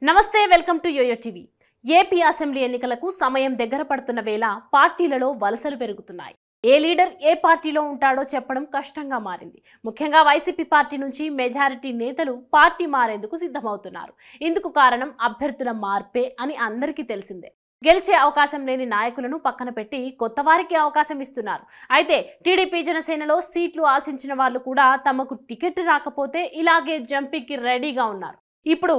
నమస్తే welcome to yoyo TV. AP assembly ఎన్నికలకు సమయం దగ్గర పడుతున్న వేళ పార్టీలలో వలసలు పెరుగుతున్నాయి। ఏ లీడర్ ఏ పార్టీలో ఉంటాడో చెప్పడం కష్టంగా మారింది। ముఖ్యంగా వైసీపీ పార్టీ నుంచి మెజారిటీ నేతలు పార్టీ మారేందుకు సిద్ధమవుతున్నారు। ఇందుకు కారణం అభ్యర్థుల మార్పే అని అందరికీ తెలిసిందే। గెలిచే అవకాశం లేని నాయకులను పక్కన పెట్టి కొత్త వారికి అవకాశం ఇస్తున్నారు। అయితే టీడీపీ జనసేనలో సీట్లు ఆశించిన వాళ్ళు కూడా తమకు టికెట్ రాకపోతే ఇలాగే జంపింగ్ కి రెడీగా ఉన్నారు। ఇప్పుడు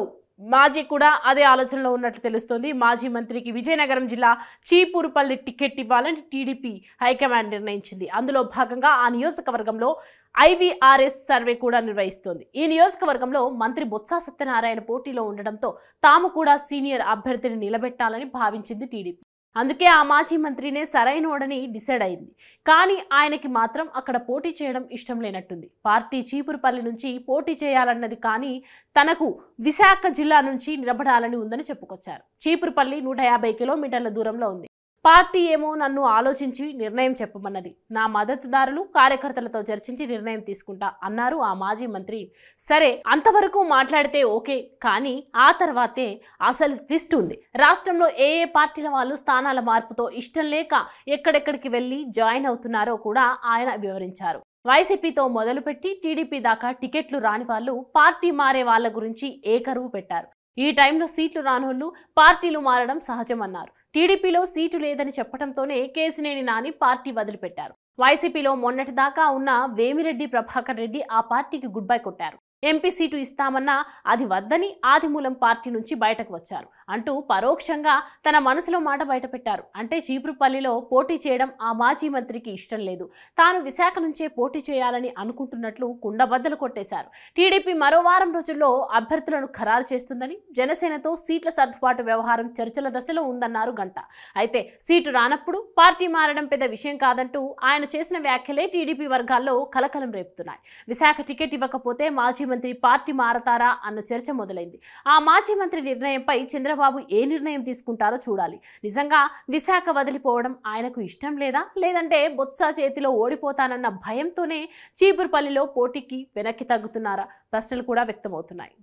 మాజీ కూడా అదే ఆలోచనలో ఉన్నట్లు తెలుస్తోంది। మాజీ మంత్రికి విజయనగరం జిల్లా చీపురుపల్లి టికెట్ ఇవ్వాలని టీడీపీ హైకమాండ్ నిర్ణయించింది। అందులో భాగంగా ఆ నియోజకవర్గంలో ఐవీఆర్ఎస్ సర్వే కూడా నిర్వహిస్తోంది। ఈ నియోజకవర్గంలో మంత్రి బొత్స సత్యనారాయణ పోటీలో ఉండడంతో తాము కూడా సీనియర్ అభ్యర్థిని నిలబెట్టాలని భావించింది టీడీపీ। అందుకే ఆ మాజీ మంత్రినే సరైనోడని డిసైడ్ అయింది। కానీ ఆయనకి మాత్రం అక్కడ పోటీ చేయడం ఇష్టం లేనట్టుంది। పార్టీ చీపురుపల్లి నుంచి పోటీ చేయాలన్నది కానీ తనకు విశాఖ జిల్లా నుంచి నిలబడాలని ఉందని చెప్పుకొచ్చారు। చీపురుపల్లి 150 కిలోమీటర్ల దూరంలో ఉంది। పార్టీ ఏమో నన్ను ఆలోచించి నిర్ణయం చెప్పమన్నది। నా మద్దతుదారులు కార్యకర్తలతో చర్చించి నిర్ణయం తీసుకుంటా అన్నారు ఆ మాజీ మంత్రి। సరే అంతవరకు మాట్లాడితే ఓకే, కానీ ఆ తర్వాతే అసలు ట్విస్ట్ ఉంది। రాష్ట్రంలో ఏ పార్టీల వాళ్ళు స్థానాల మార్పుతో ఇష్టం లేక ఎక్కడెక్కడికి వెళ్ళి జాయిన్ అవుతున్నారో కూడా ఆయన వివరించారు। వైసీపీతో మొదలుపెట్టి టీడీపీ దాకా టికెట్లు రాని వాళ్ళు పార్టీ మారే వాళ్ళ గురించి ఏకరువు పెట్టారు। ఈ టైంలో సీట్లు రానోళ్లు పార్టీలు మారడం సహజమన్నారు। టీడీపీలో సీటు లేదని చెప్పడంతోనే కేసినేని నాని పార్టీ వదిలిపెట్టారు। వైసీపీలో మొన్నటిదాకా ఉన్న వేమిరెడ్డి ప్రభాకర్ రెడ్డి ఆ పార్టీకి గుడ్ బై కొట్టారు। ఎంపీ సీటు ఇస్తామన్నా అది వద్దని ఆదిమూలం పార్టీ నుంచి బయటకు వచ్చారు అంటూ పరోక్షంగా తన మనసులో మాట బయటపెట్టారు। అంటే చీపురుపల్లిలో పోటీ చేయడం ఆ మాజీ మంత్రికి ఇష్టం లేదు, తాను విశాఖ నుంచే పోటీ చేయాలని అనుకుంటున్నట్లు కుండబద్దలు కొట్టేశారు। టీడీపీ మరో వారం రోజుల్లో అభ్యర్థులను ఖరారు చేస్తుందని, జనసేనతో సీట్ల సర్దుబాటు వ్యవహారం చర్చల దశలో ఉందన్నారు గంట। అయితే సీటు రానప్పుడు పార్టీ మారడం పెద్ద విషయం కాదంటూ ఆయన చేసిన వ్యాఖ్యలే టీడీపీ వర్గాల్లో కలకలం రేపుతున్నాయి। విశాఖ టికెట్ ఇవ్వకపోతే మాజీ మంత్రి పార్టీ మారతారా అన్న చర్చ మొదలైంది। ఆ మాజీ మంత్రి నిర్ణయంపై చంద్రబాబు ఏ నిర్ణయం తీసుకుంటారో చూడాలి। నిజంగా విశాఖ వదిలిపోవడం ఆయనకు ఇష్టం లేదా, లేదంటే బొత్స చేతిలో ఓడిపోతానన్న భయంతోనే చీపురుపల్లిలో పోటీకి వెనక్కి తగ్గుతున్నారా? ప్రశ్నలు కూడా వ్యక్తమవుతున్నాయి।